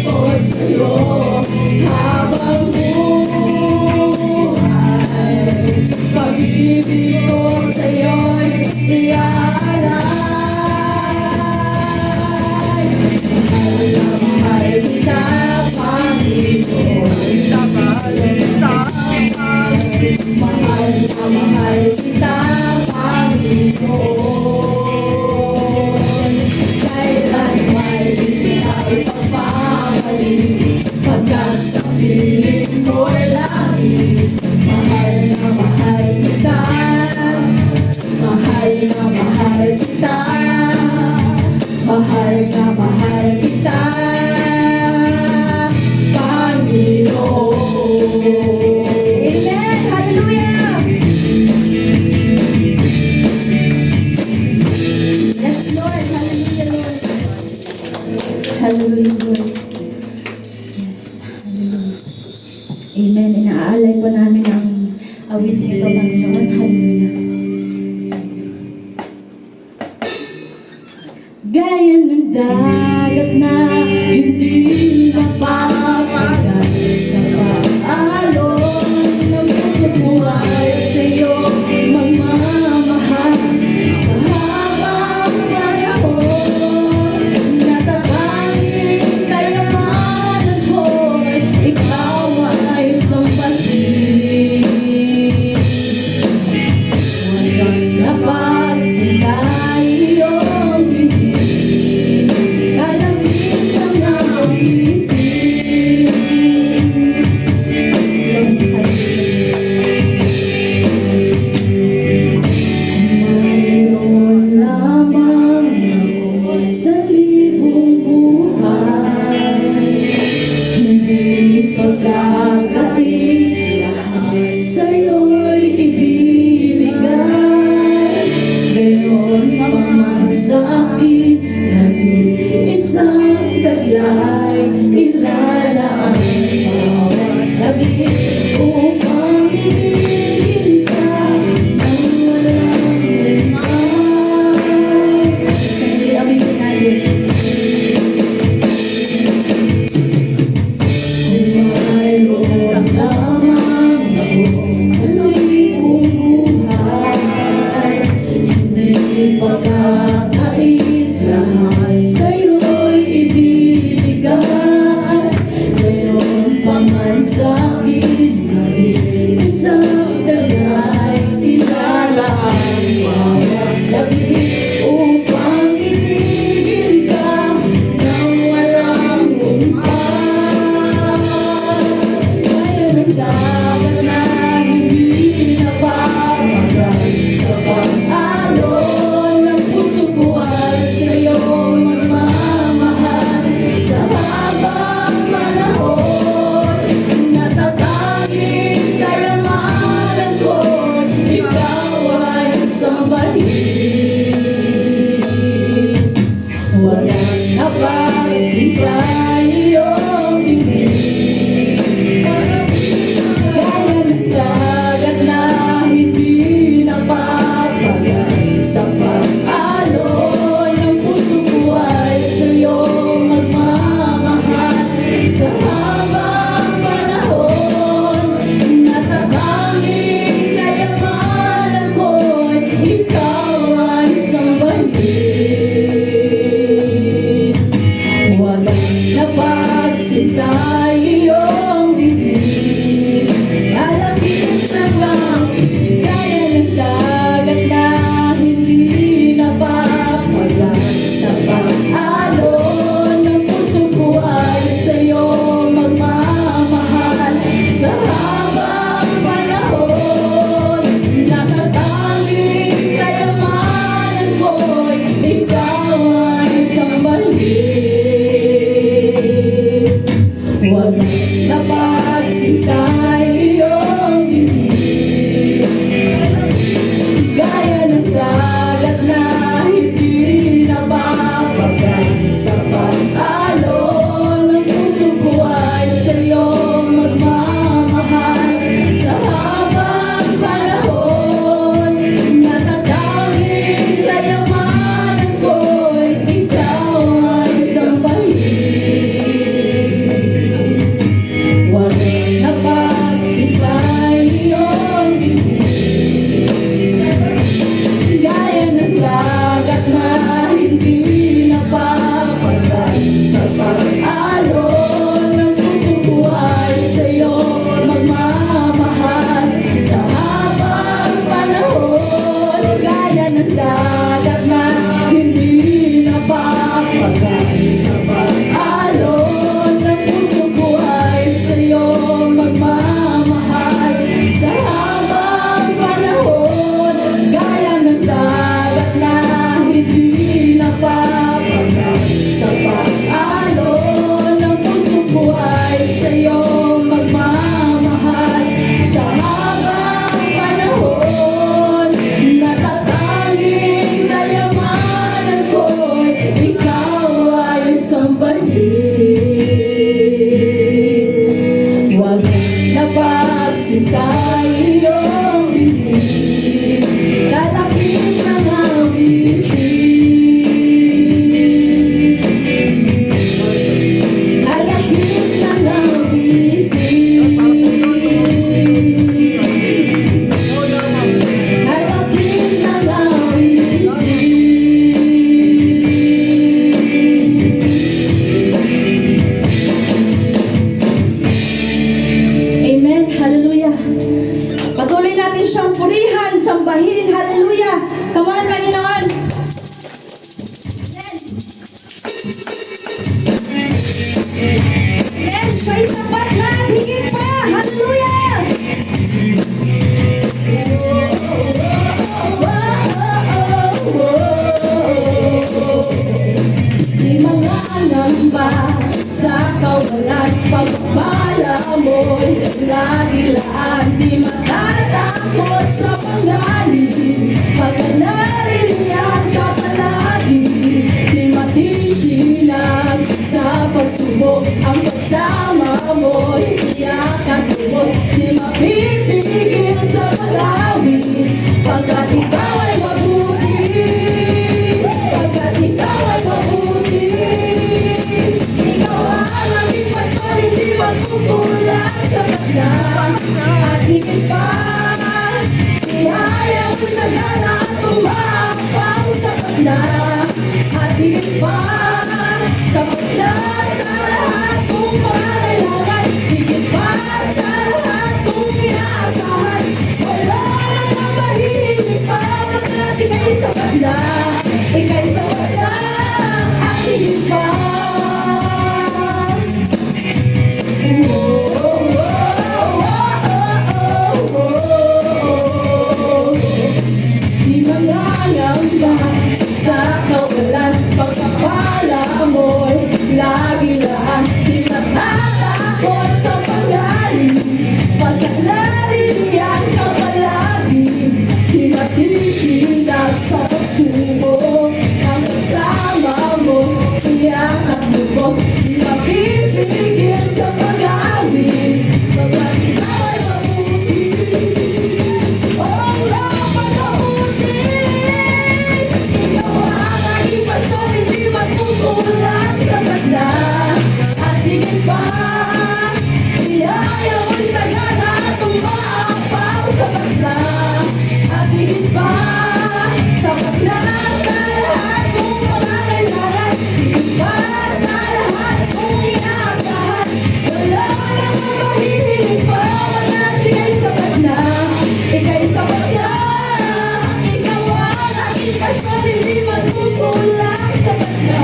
ko sa'yo habang buhay. Pag-ibig ko sa'yo'y iaalay. Mahal na mahal kita, Panginoon. Mahal na mahal kita, Panginoon. Kailanman di tayo pagpapalik, pagkat sa piling mo'y langit. Mahal na mahal kita, mahal na mahal kita, mahal na mahal kita, Panginoon. Amen! Hallelujah! Yes, Lord! Hallelujah, Lord! Hallelujah, Lord! Yes, hallelujah! Amen! Inaalay po namin ang awitin ito, Panginoon. Hallelujah! Gaya ng dagat na hindi napapagal sa pag-alon ng puso buhay sa'yo magmamahal sa habang panahon. Natatanging kayamanan ko'y ikaw ay sambahin. Wagas na pagsinta iyong bibig, alamig ang awitin. Mayroon lamang ako sa libong buhay, hindi pagkakait lahat sa'yo'y ibibigay. Gayon pa man sa akin, nag-iisang taglay, ilalaan bawat saglit upang ibigin ka ng walang limay. Saglit, awitin natin. Kung mayroon lamang ako sa libong buhay, hindi pagkakait lahat sa'yo'y ibibigay. Gayon pa man sa'kin, nag-iisang taglay, ilalaan bawat saglit upang ibigin ka ng walang humpay. Gaya ng dagat na hindi napapagal sa pag-alon ng puso ko ay sa'yo magmamahal sa habang panahon. Natatanging kayamanan ko, ikaw ay sambahin. Wagas na pagsinta iyong bibig, gaya ng dagat na hindi napapagal sa pag-alon ng puso ko ay sa'yo magmamahal sa habang panahon. Natatanging kayamanan ko'y ikaw ay sambahin. Wagas na pagsinta iyong bibig, alamig ng langit, gaya ng dagat na hindi napapagal sa pag-alon ng puso ko ay sa'yo magmamahal sa habang panahon. Natatanging kayamanan ko'y ikaw ay sambahin. Wagas na pagsinta iyong bibig, gaya ng dagat na hindi napapagal sa pag-alon ng puso ko ay sa'yo magmamahal sa habang panahon. Natatanging kayamanan ko'y ikaw ay sambahin. ika'y sapat na at higit pa. Hallelujah! Di mga nangamba sa kawalan, pagpala mo'y lagi-laan. Di matatakot sa panganib, pagka naririyan ka palagi. Di matitinag sa pagsubok, ang pagsama mo'y iyak at lubos. Di mapipigil sa pag-awit, pagkat ikaw ay mabuti. Pagkat ikaw ay mabuti. Ikaw ang aming pastor, hindi magkukulang sa kanya. At higit pa, ihaya mo sa gana at tumapaw sa kanya. At higit pa, sapat na sa lahat kung pangangailangan. Higit pa sa lahat kung inaasahan. Wala nang mahihilig pa, pagkat ika'y sapat na. Ika'y sapat na at higit pa. Di mangangamba sa kawalan, pagkakala mo'y lagi-laan. Di matatakot sa pangalan, pagkat naririyan ka palagi. Di matitinag sa pagsubok, ang kasama mo iyak at lubos. Di mapipigil sa pag-awit, pagkat ikaw ay mabuti. Oh Lord, mabuti. Ikaw ang aking pastor, hindi magkukulang sa banda. At higit pa, ihaya mo'y sagana at tumaapaw sa banda. At higit pa, sapat na sa lahat kung pangangailangan. Higit pa sa lahat kung inaasahan. Wala nang mahihilig pa, pagkat ika'y sapat na. Ika'y sapat na. Ikaw ang aking pastor, hindi magkukulang sa banda.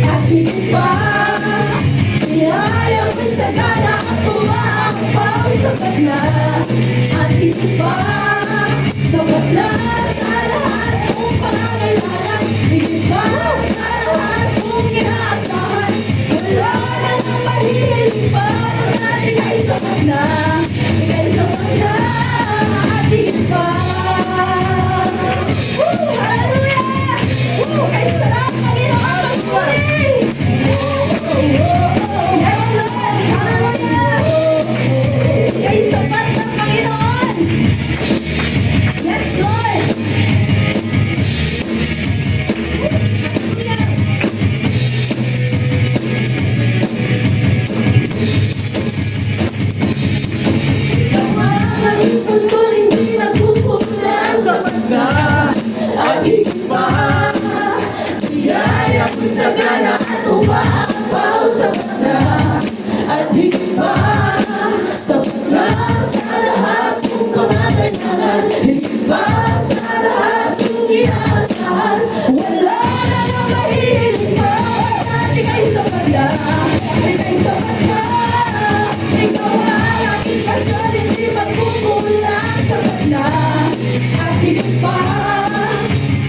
At higit pa, ihaya mo'y sagana at tumaapaw sa banda. At higit pa, sapat na sa lahat kung pangangailangan. Higit pa sa lahat kung inaasahan. Wala nang mahihilig pa, pagkat ika'y sapat na. Ika'y sapat na at higit pa. Hallelujah! Kay sarap, Panginoon, magpuri! Yes, Lord! Hallelujah! Kay sapat ng Panginoon! Yes, Lord! Ikaw ang aming pastor, hindi nagkukulang sa banda. At higit pa, ihaya mo sa gana at umaapaw sa banda. At higit pa, sapat na sa lahat kung pangangailangan. Higit pa sa lahat kung inaasahan. Wala nang mahihilig pa, pagkat ika'y sapat na. Ika'y sapat na. Ikaw ang aking pastor, hindi magkukulang sa banda. At higit pa,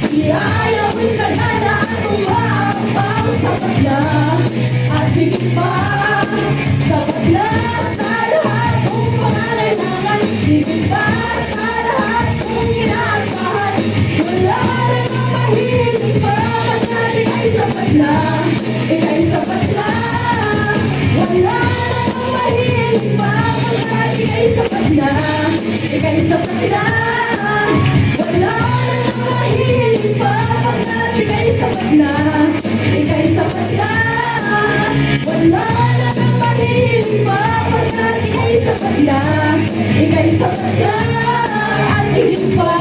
ihaya mo'y sagana at umaapaw sa banda. At higit pa, sapat na sa lahat kung pangangailangan. Higit pa sa lahat kung inaasahan. Wala nang mahihilig pa, pagkat ika'y sapat na. Ika'y sapat na. Wala nang mahihilig pa, pagkat ika'y sapat na. Ika'y sapat na. Wala nang mahihilig pa, pagkat ika'y sapat na. Ika'y sapat na. Wala nang mahihilig pa, pagkat ika'y sapat na. Ika'y sapat na at higit pa.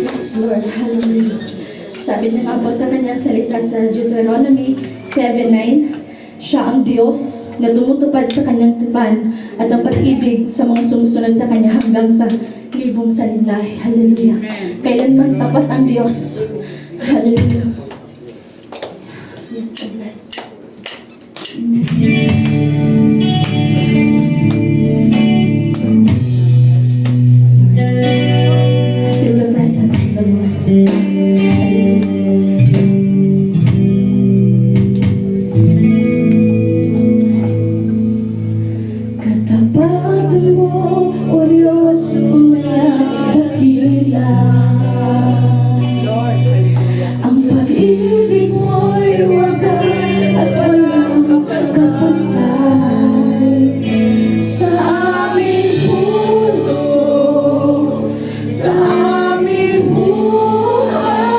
Yes, Lord. Hallelujah. Sabi niya nga po sa kanyang salita sa Deuteronomy 7:9. Siya ang Diyos na tumutupad sa kanyang tipan at ang pag-ibig sa mga sumusunod sa kanya hanggang sa libong salinlahi. Hallelujah. Kailanman tapat ang Diyos. Hallelujah. Yes, Lord. Yes, Lord. Feel the presence of the Lord. Hallelujah. Katapatan mo, O Diyos, umayak dakila. Ang pag-ibig mo'y wagas at walang kapantay. Sa aming puso, sa aming buhay,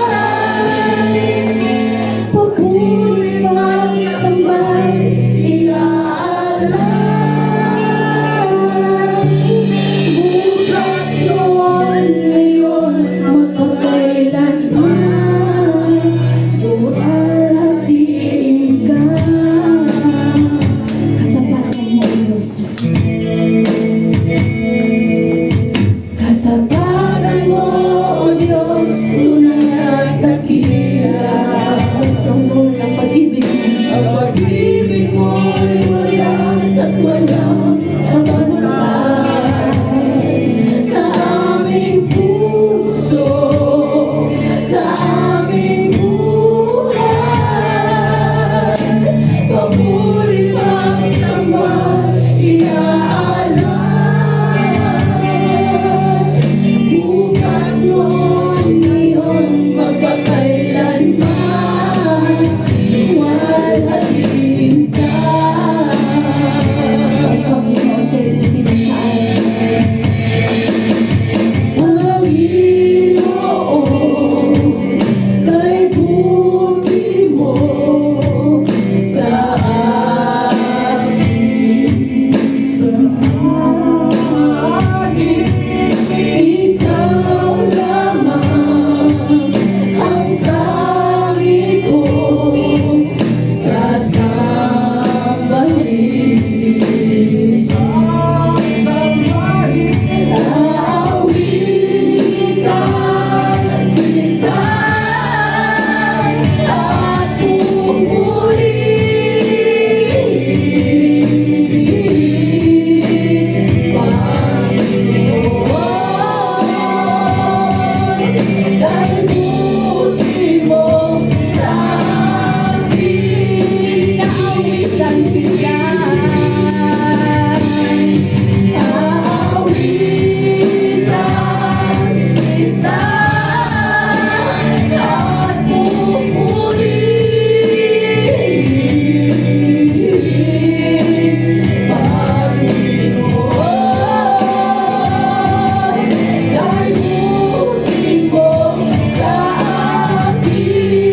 papuri magsasambay, iaalay. Bukas noon, ngayon, magpakailanman, buhalatiin ka. Katapatan mo, Diyos. Katapatan mo, O Diyos, tunay at dakila. Isang Lord, ang pag-ibig mo'y wagas at walang kapantay. Sa aming puso, sa aming buhay, papuri magsamba, iaalay. Bukas noon, ngayon, magpakailanman, luwalhatiin ka. Panginoon, kayo din sa akin. Panginoon, kay buti mo sa amin, sa amin. Ikaw lamang ang tangi kong sasambahin. Aawitan kita at pupurihin, Panginoon, dahil buti mo sa akin. Aawitan kita, aawitan kita at pupurihin, Panginoon, dahil buti mo sa akin.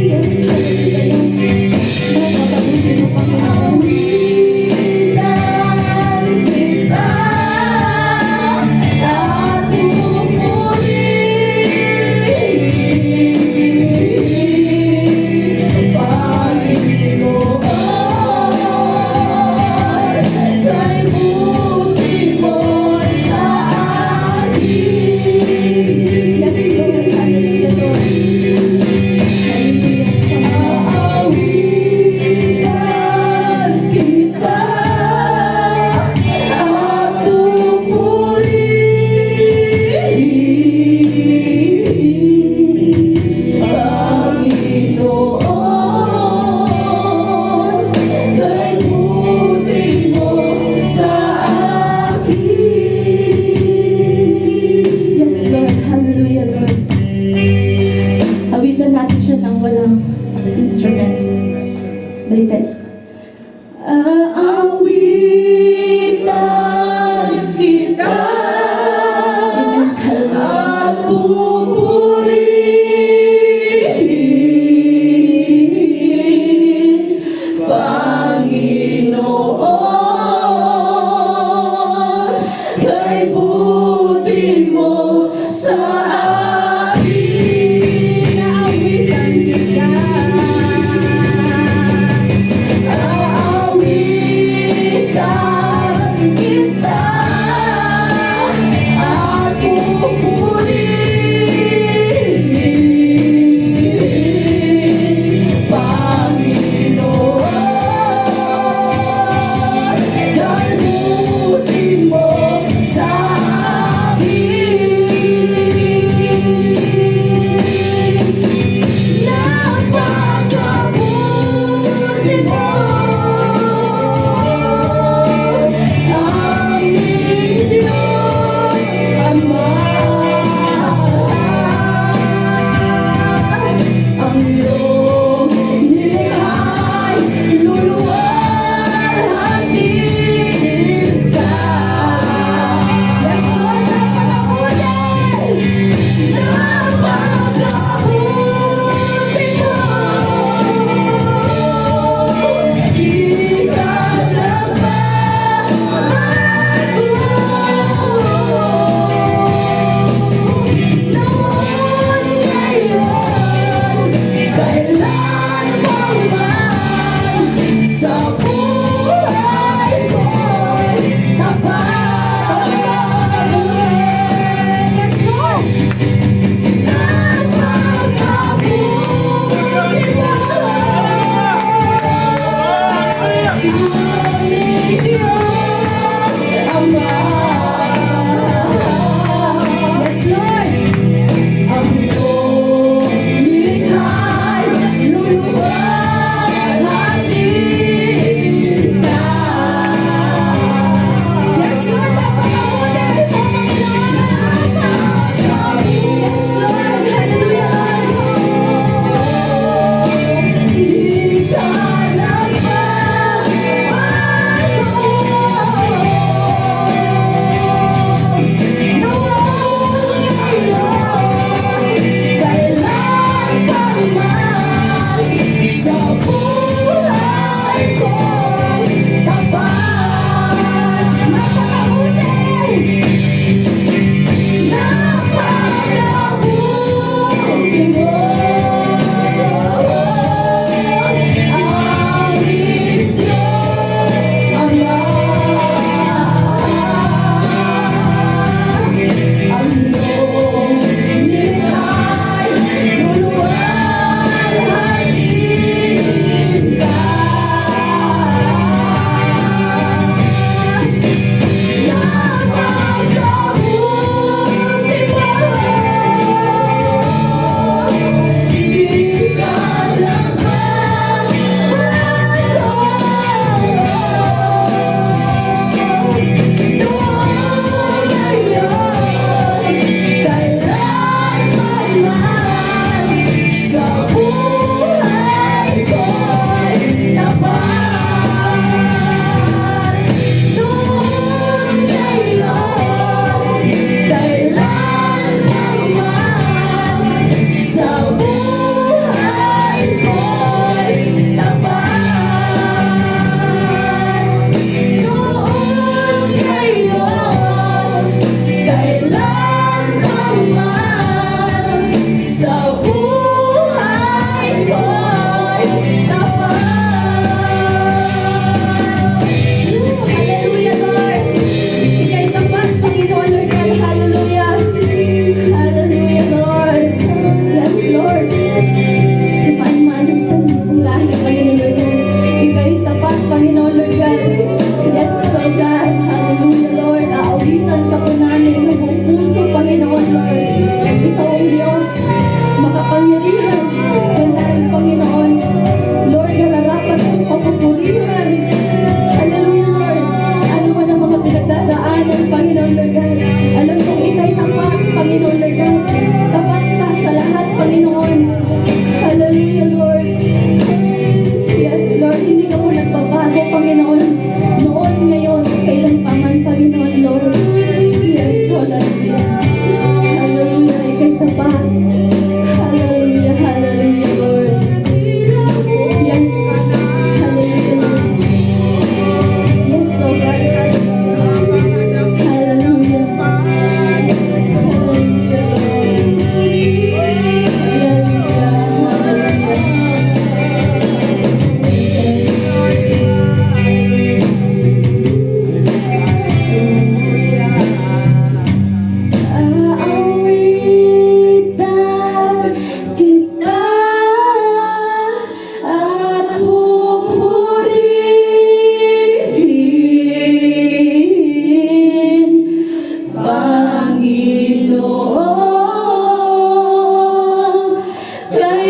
Yes, hallelujah. Napakabuti mo, Panginoon. Aawitan kita at pupurihin, Panginoon, dahil buti mo sa akin. Yes, Lord. Hallelujah, Lord. Hallelujah. Aawitan kita at pupurihin, Panginoon, dahil buti mo sa akin. Yes, Lord. Hallelujah, Lord. Awitan natin siya ng walang instruments. Baliktad ko. Aawitan kita at pupurihin, Panginoon, kay buti mo sa akin. Aawitan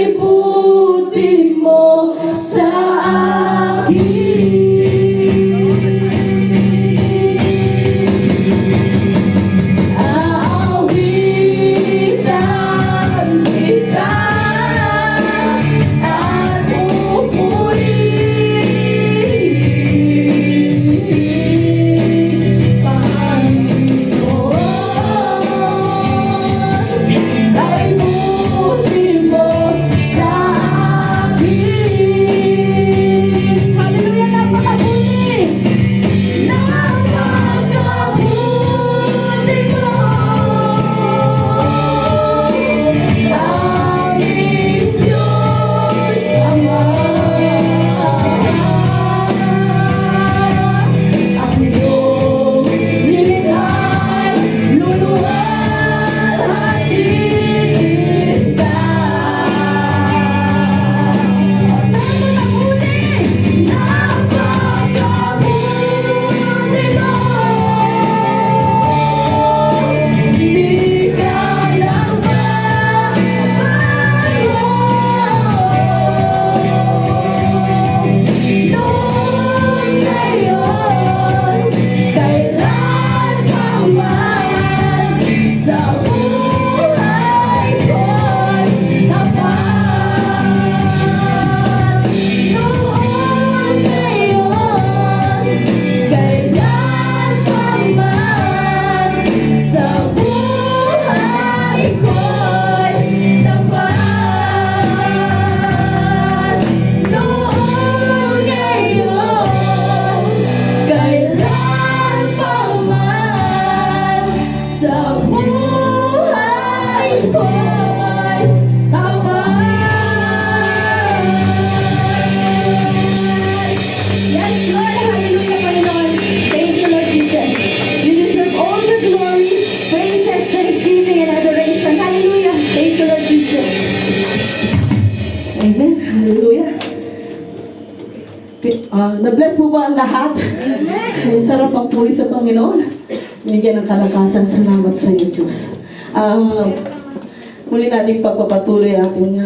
Dahil buti mo sa akin. Aawitan kita at pupurihin, Panginoon. Dahil buti mo sa akin. Hallelujah, napakabuti! Napakabuti mo, aming Diyos Ama. Ang iyong nilikha'n luluwalhati kita. Napakabuti mo, di ka lang mabago. Noon, ngayon, kailan ka man, sa buhay ko'y tapat. Noon, ngayon, kailan ka man, sa buhay ko'y tapat. Noon, ngayon, kailan pa man, sa buhay ko'y tapat. Yes, Lord. Hallelujah, Panginoon. Thank you, Lord Jesus. You deserve all the glory, praises, thanksgiving, and adoration. Hallelujah. Thank you, Lord Jesus. Amen. Hallelujah. Na-bless po ba ang lahat? Amen. Sarap ang puri sa Panginoon. Bigyan ng kalakasan. Salamat sa iyo, Diyos. Muli natin pagpapatuloy ating